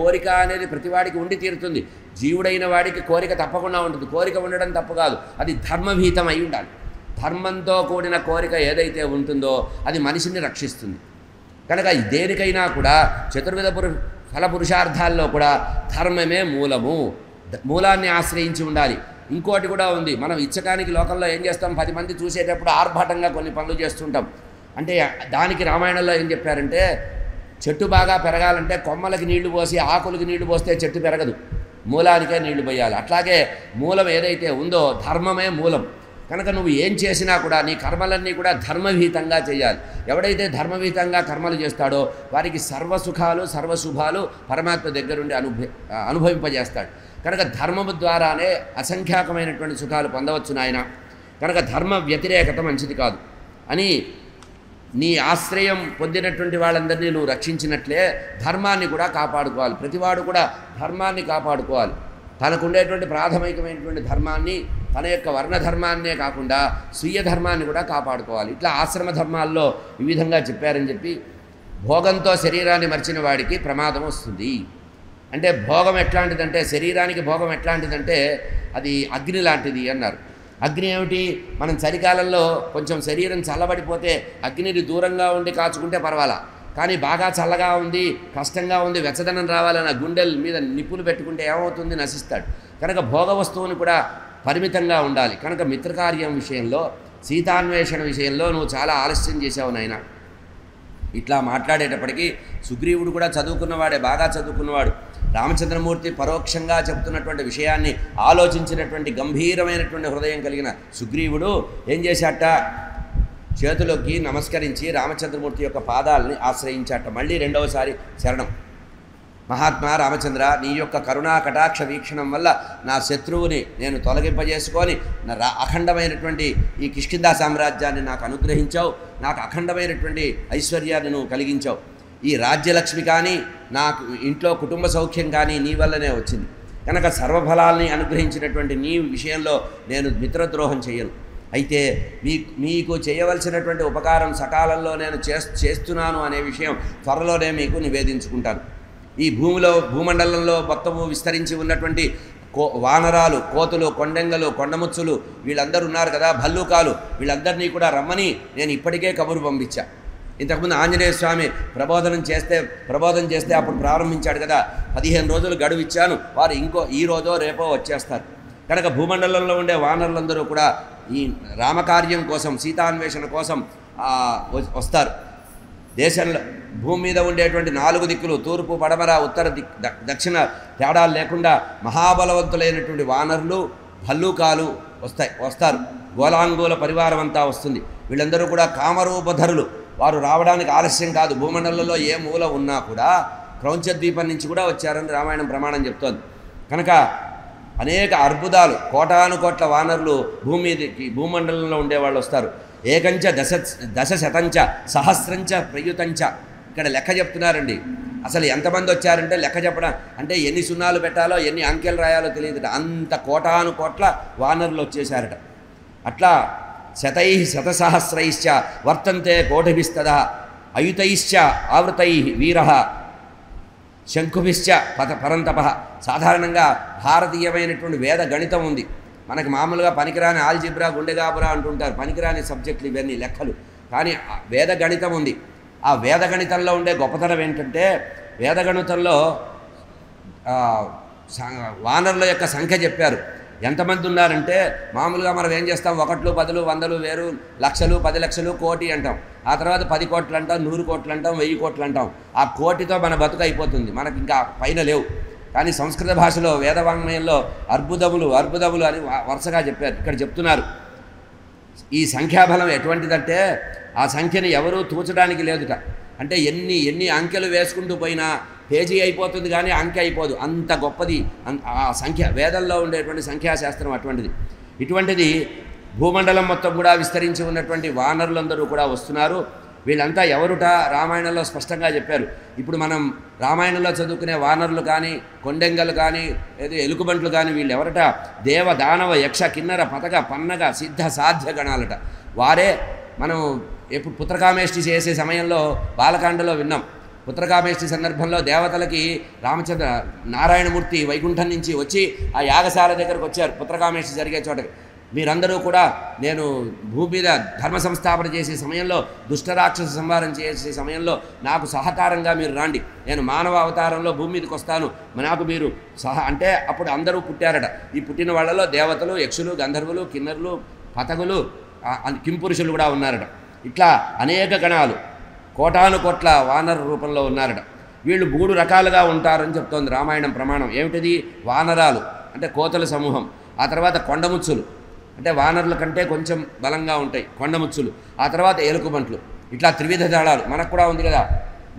కోరిక అనేది ప్రతివాడికి ఉండి తీరుతుంది. జీవుడైన వాడికి కోరిక తప్పకుండా ఉంటుంది. కోరిక ఉండడం తప్పు కాదు, అది ధర్మభీతం అయి ఉండాలి. ధర్మంతో కూడిన కోరిక ఏదైతే ఉంటుందో అది మనిషిని రక్షిస్తుంది. కనుక దేనికైనా కూడా చతుర్విధ ఫల పురుషార్థాల్లో కూడా ధర్మమే మూలము. మూలాన్ని ఆశ్రయించి ఉండాలి. ఇంకోటి కూడా ఉంది, మనం ఇచ్చకానికి లోకంలో ఏం చేస్తాం, 10 మంది చూసేటప్పుడు ఆర్భాటంగా కొన్ని పనులు చేస్తుంటాం. అంటే దానికి రామాయణంలో ఏం చెప్పారంటే, చెట్టు బాగా పెరగాలంటే కొమ్మలకి నీళ్లు పోసి ఆకులకి నీళ్లు పోస్తే చెట్టు పెరగదు, మూలానికే నీళ్లు పోయాలి. అట్లాగే మూలం ఏదైతే ఉందో ధర్మమే మూలం. కనుక నువ్వు ఏం చేసినా కూడా నీ కర్మలన్నీ కూడా ధర్మభీతంగా చేయాలి. ఎవడైతే ధర్మభీతంగా కర్మలు చేస్తాడో వారికి సర్వసుఖాలు సర్వశుభాలు పరమాత్మ దగ్గరుండి అనుభవింపజేస్తాడు. కనుక ధర్మము ద్వారానే అసంఖ్యాకమైనటువంటి సుఖాలు పొందవచ్చు నాయన. కనుక ధర్మ వ్యతిరేకత మంచిది కాదు అని నీ ఆశ్రయం పొందినటువంటి వాళ్ళందరినీ నువ్వు రక్షించినట్లే ధర్మాన్ని కూడా కాపాడుకోవాలి. ప్రతివాడు కూడా ధర్మాన్ని కాపాడుకోవాలి. తనకుండేటువంటి ప్రాథమికమైనటువంటి ధర్మాన్ని, తన యొక్క వర్ణధర్మాన్నే కాకుండా స్వీయ ధర్మాన్ని కూడా కాపాడుకోవాలి. ఇట్లా ఆశ్రమ ధర్మాల్లో ఈ విధంగా చెప్పారని చెప్పి భోగంతో శరీరాన్ని మర్చిన వాడికి ప్రమాదం వస్తుంది. అంటే భోగం ఎట్లాంటిదంటే, శరీరానికి భోగం ఎట్లాంటిదంటే అది అగ్ని లాంటిది అన్నారు. అగ్ని ఏమిటి, మనం చలికాలంలో కొంచెం శరీరం చల్లబడిపోతే అగ్నిని దూరంగా ఉండి కాచుకుంటే పర్వాలా, కానీ బాగా చల్లగా ఉంది, కష్టంగా ఉంది, వెచ్చదనం రావాలని గుండెల మీద నిప్పులు పెట్టుకుంటే ఏమవుతుంది, నశిస్తాడు. కనుక భోగ వస్తువుని కూడా పరిమితంగా ఉండాలి. కనుక మిత్రకార్యం విషయంలో, సీతాన్వేషణ విషయంలో నువ్వు చాలా ఆలస్యం చేసావు నాయన. ఇట్లా మాట్లాడేటప్పటికీ సుగ్రీవుడు కూడా చదువుకున్నవాడే, బాగా చదువుకున్నవాడు. రామచంద్రమూర్తి పరోక్షంగా చెబుతున్నటువంటి విషయాన్ని ఆలోచించినటువంటి గంభీరమైనటువంటి హృదయం కలిగిన సుగ్రీవుడు ఏం చేశాట, చేతులకి నమస్కరించి రామచంద్రమూర్తి యొక్క పాదాలని ఆశ్రయించాట. మళ్ళీ రెండవసారి శరణం. మహాత్మా రామచంద్ర, నీ యొక్క కరుణా కటాక్ష వీక్షణం వల్ల నా శత్రువుని నేను తొలగింపజేసుకొని నా అఖండమైనటువంటి ఈ కిష్కింధా సామ్రాజ్యాన్ని నాకు అనుగ్రహించావు. నాకు అఖండమైనటువంటి ఐశ్వర్యాన్ని నువ్వు కలిగించావు. ఈ రాజ్యలక్ష్మి కానీ, నాకు ఇంట్లో కుటుంబ సౌఖ్యం కానీ నీ వల్లనే వచ్చింది. కనుక సర్వఫలాల్ని అనుగ్రహించినటువంటి నీ విషయంలో నేను మిత్రద్రోహం చేయను. అయితే మీకు చేయవలసినటువంటి ఉపకారం సకాలంలో నేను చేస్తున్నాను అనే విషయం త్వరలోనే మీకు నివేదించుకుంటాను. ఈ భూమండలంలో మొత్తము విస్తరించి ఉన్నటువంటి వానరాలు, కోతులు, కొండెంగలు, కొండముచ్చులు వీళ్ళందరూ ఉన్నారు కదా, భల్లూకాలు, వీళ్ళందరినీ కూడా రమ్మని నేను ఇప్పటికే కబురు పంపించా. ఇంతకుముందు ఆంజనేయ స్వామి ప్రబోధం చేస్తే అప్పుడు ప్రారంభించాడు కదా, 15 రోజులు గడువు ఇచ్చాను, వారు ఈ రోజో రేపో వచ్చేస్తారు. కనుక భూమండలంలో ఉండే వానరులందరూ కూడా ఈ రామకార్యం కోసం, సీతాన్వేషణ కోసం వస్తారు. దేశంలో భూమి మీద ఉండేటువంటి 4 దిక్కులు, తూర్పు, పడమర, ఉత్తర దక్షిణ తేడాలు లేకుండా మహాబలవంతులైనటువంటి వానరులు, భల్లూకాలు వస్తారు. గోలాంగూల పరివారం అంతా వస్తుంది. వీళ్ళందరూ కూడా కామరూపధరులు. వారు రావడానికి ఆలస్యం కాదు. భూమండలంలో ఏ మూల ఉన్నా కూడా క్రౌంచ ద్వీపం నుంచి కూడా వచ్చారని రామాయణం ప్రమాణం చెప్తోంది. కనుక అనేక అర్బుదాలు, కోటాను కోట్ల వానరులు భూమండలంలో ఉండేవాళ్ళు వస్తారు. ఏకంచ దశ శతంచ సహస్రంచ ప్రయుతంచ, ఇక్కడ లెక్క చెప్తున్నారండి. అసలు ఎంతమంది వచ్చారంటే లెక్క చెప్పడం అంటే ఎన్ని సున్నాలు పెట్టాలో, ఎన్ని అంకెలు రాయాలో తెలియదుట. అంత కోటాను కోట్ల వానరులు వచ్చేసారట. అట్లా శతై శతసహస్రైశ్చ వర్తంతే కోటిభిస్తదా అయుతైశ్చ ఆవృతై వీర శంఖుభిశ్చ పరంతప. సాధారణంగా భారతీయమైనటువంటి వేద గణితం ఉంది. మనకి మామూలుగా పనికిరాని ఆల్జిబ్రా, గుండెగాబురా అంటుంటారు, పనికిరాని సబ్జెక్టులు ఇవన్నీ లెక్కలు. కానీ వేద గణితం ఉంది. ఆ వేద గణితంలో ఉండే గొప్పతనం ఏంటంటే, వేద గణితంలో వానరుల యొక్క సంఖ్య చెప్పారు. ఎంతమంది ఉన్నారంటే, మామూలుగా మనం ఏం చేస్తాం, 1, 10, 100, 1000, లక్షలు, 10 లక్షలు, కోటి అంటాం. ఆ తర్వాత 10 కోట్లు అంటాం, 100 కోట్లు అంటాం, 1000 కోట్లు అంటాం. ఆ కోటితో మన బతుకు అయిపోతుంది, మనకి ఇంకా పైన లేవు. కానీ సంస్కృత భాషలో వేదవాంగ్మయంలో అర్బుదములు అని వరుసగా చెప్పారు. ఇక్కడ చెప్తున్నారు, ఈ సంఖ్యాబలం ఎటువంటిదంటే ఆ సంఖ్యని ఎవరూ తూచడానికి లేదుట. అంటే ఎన్ని అంకెలు వేసుకుంటూ పోయినా పేజీ అయిపోతుంది కానీ అంకె అయిపోదు, అంత గొప్పది ఆ సంఖ్య. వేదంలో ఉండేటువంటి సంఖ్యాశాస్త్రం అటువంటిది. ఇటువంటిది భూమండలం మొత్తం కూడా విస్తరించి ఉన్నటువంటి వానరులందరూ కూడా వస్తున్నారు. వీళ్ళంతా ఎవరుట రామాయణంలో స్పష్టంగా చెప్పారు. ఇప్పుడు మనం రామాయణంలో చదువుకునే వానరులు కానీ, కొండెంగలు కానీ, ఏదో ఎలుకబంట్లు కానీ వీళ్ళు ఎవరట, దేవ దానవ యక్ష కిన్నర పతక పన్నగ సిద్ధ సాధ్య గణాలట. వారే మనం ఎప్పుడు పుత్రకామేష్టి చేసే సమయంలో బాలకాండలో విన్నాం. పుత్రకామేష్టి సందర్భంలో దేవతలకి రామచంద్ర నారాయణమూర్తి వైకుంఠం నుంచి వచ్చి ఆ యాగశాల దగ్గరకు వచ్చారు. పుత్రకామేష్టి జరిగే చోటకి మీరందరూ కూడా నేను భూమి మీద ధర్మ సంస్థాపన చేసే సమయంలో, దుష్టరాక్షస సంహారం చేసే సమయంలో నాకు సహకారంగా మీరు రాండి, నేను మానవ అవతారంలో భూమి మీదకి వస్తాను, నాకు మీరు అంటే అప్పుడు అందరూ పుట్టారట. ఈ పుట్టిన వాళ్ళలో దేవతలు, యక్షులు, గంధర్వులు, కిన్నరులు, పతగులు, కింపురుషులు కూడా ఉన్నారట. ఇట్లా అనేక గణాలు కోటాను కోట్ల వానర రూపంలో ఉన్నారట. వీళ్ళు 3 రకాలుగా ఉంటారని చెప్తోంది రామాయణం ప్రమాణం. ఏమిటిది? వానరాలు అంటే కోతల సమూహం, ఆ తర్వాత కొండముచ్చులు అంటే వానరుల కంటే కొంచెం బలంగా ఉంటాయి కొండముచ్చులు, ఆ తర్వాత ఎలుకబంట్లు. ఇట్లా త్రివిధ దళాలు మనకు కూడా ఉంది కదా,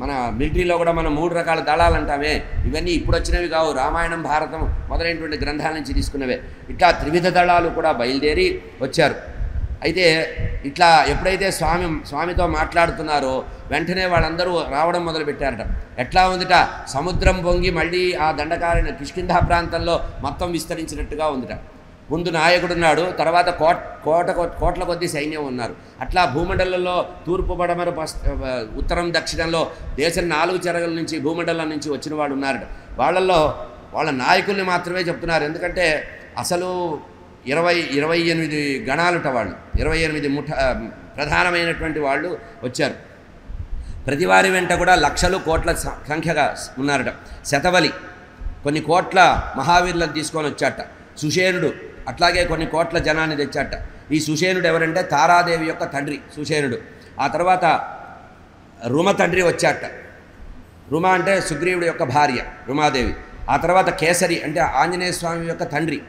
మన మిలిటరీలో కూడా మనం 3 రకాల దళాలు అంటామే. ఇవన్నీ ఇప్పుడు వచ్చినవి కావు, రామాయణం భారతం మొదలైనటువంటి గ్రంథాల నుంచి తీసుకున్నవే. ఇట్లా త్రివిధ దళాలు కూడా బయలుదేరి వచ్చారు. అయితే ఇట్లా ఎప్పుడైతే స్వామితో మాట్లాడుతున్నారో వెంటనే వాళ్ళందరూ రావడం మొదలుపెట్టారట. ఎట్లా ఉందిట? సముద్రం పొంగి మళ్ళీ ఆ దండకారణ కిష్కింధ ప్రాంతంలో మొత్తం విస్తరించినట్టుగా ఉందిట. ముందు నాయకుడున్నాడు, తర్వాత కోట్ల కొద్ది సైన్యం ఉన్నారు. అట్లా భూమండలంలో తూర్పు పడమర ఉత్తరం దక్షిణంలో దేశం 4 చెరగల నుంచి భూమండలం నుంచి వచ్చిన వాళ్ళు ఉన్నారట. వాళ్ళల్లో వాళ్ళ నాయకుల్ని మాత్రమే చెప్తున్నారు. ఎందుకంటే అసలు 28 గణాలుట వాళ్ళు, 28 ప్రధానమైనటువంటి వాళ్ళు వచ్చారు. ప్రతి వారి వెంట కూడా లక్షలు కోట్ల సంఖ్యగా ఉన్నారట. శతబలి కొన్ని కోట్ల మహావీరులను తీసుకొని వచ్చాట. సుషేనుడు అట్లాగే కొన్ని కోట్ల జనాన్ని తెచ్చాట. ఈ సుషేనుడు ఎవరంటే తారాదేవి యొక్క తండ్రి సుషేనుడు. ఆ తర్వాత రుమ తండ్రి వచ్చాట. రుమ అంటే సుగ్రీవుడి యొక్క భార్య రుమాదేవి. ఆ తర్వాత కేసరి అంటే ఆంజనేయ స్వామి యొక్క తండ్రి.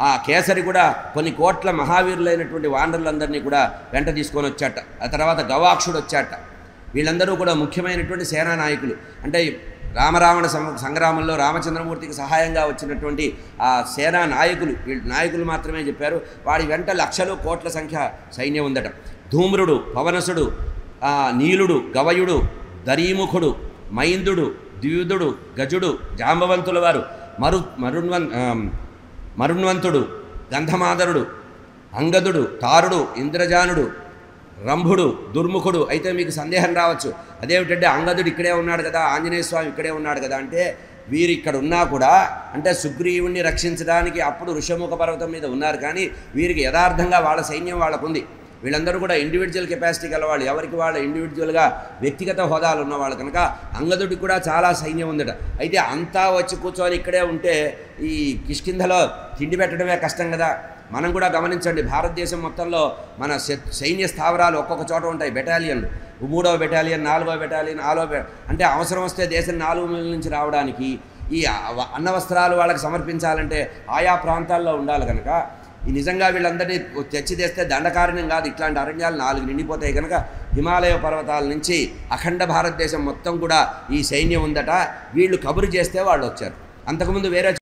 ఆ కేసరి కూడా కొన్ని కోట్ల మహావీరులైనటువంటి వానరులందరినీ కూడా వెంట తీసుకొని వచ్చాట. ఆ తర్వాత గవాక్షుడు వచ్చాట. వీళ్ళందరూ కూడా ముఖ్యమైనటువంటి సేనా నాయకులు. అంటే రామరావణ సంగ్రామంలో రామచంద్రమూర్తికి సహాయంగా వచ్చినటువంటి ఆ సేనా నాయకులు. వీళ్ళు నాయకులు మాత్రమే చెప్పారు. వాడి వెంట లక్షలు కోట్ల సంఖ్య సైన్యం ఉందట. ధూమ్రుడు, పవనసుడు, నీలుడు, గవయుడు, దరీముఖుడు, మైందుడు, ద్వియుధుడు, గజుడు, జాంబవంతుల వారు, మరుణ్వంతుడు, గంధమాదరుడు, అంగదుడు, తారుడు, ఇంద్రజానుడు, రంభుడు, దుర్ముఖుడు. అయితే మీకు సందేహం రావచ్చు, అదేమిటంటే అంగదుడు ఇక్కడే ఉన్నాడు కదా, ఆంజనేయ స్వామి ఇక్కడే ఉన్నాడు కదా అంటే, వీరు ఇక్కడ ఉన్నా కూడా అంటే సుగ్రీవుణ్ణి రక్షించడానికి అప్పుడు ఋషముఖ పర్వతం మీద ఉన్నారు. కానీ వీరికి యథార్థంగా వాళ్ళ సైన్యం వాళ్ళకుంది. వీళ్ళందరూ కూడా ఇండివిజువల్ కెపాసిటీ గలవాళ్ళు, ఎవరికి వాళ్ళ ఇండివిజువల్గా వ్యక్తిగత హోదాలు ఉన్నవాళ్ళు కనుక అంగదుడికి కూడా చాలా సైన్యం ఉందట. అయితే అంతా వచ్చి కూర్చొని ఇక్కడే ఉంటే ఈ కిష్కింధలో తిండి పెట్టడమే కష్టం కదా. మనం కూడా గమనించండి, భారతదేశం మొత్తంలో మన సైన్య స్థావరాలు ఒక్కొక్క చోట ఉంటాయి. బెటాలియన్లు, 3వ బెటాలియన్, 4వ బెటాలియన్, అంటే అవసరం వస్తే దేశం 4 మూలల నుంచి రావడానికి ఈ అన్న వస్త్రాలు వాళ్ళకి సమర్పించాలంటే ఆయా ప్రాంతాల్లో ఉండాలి కనుక ఈ నిజంగా వీళ్ళందరినీ తెచ్చి తెస్తే దండకారణ్యం కాదు, ఇట్లాంటి అరణ్యాలు 4 నిండిపోతాయి కనుక హిమాలయ పర్వతాల నుంచి అఖండ భారతదేశం మొత్తం కూడా ఈ సైన్యం ఉందట. వీళ్ళు కబురు చేస్తే వాళ్ళు వచ్చారు. అంతకుముందు వేరే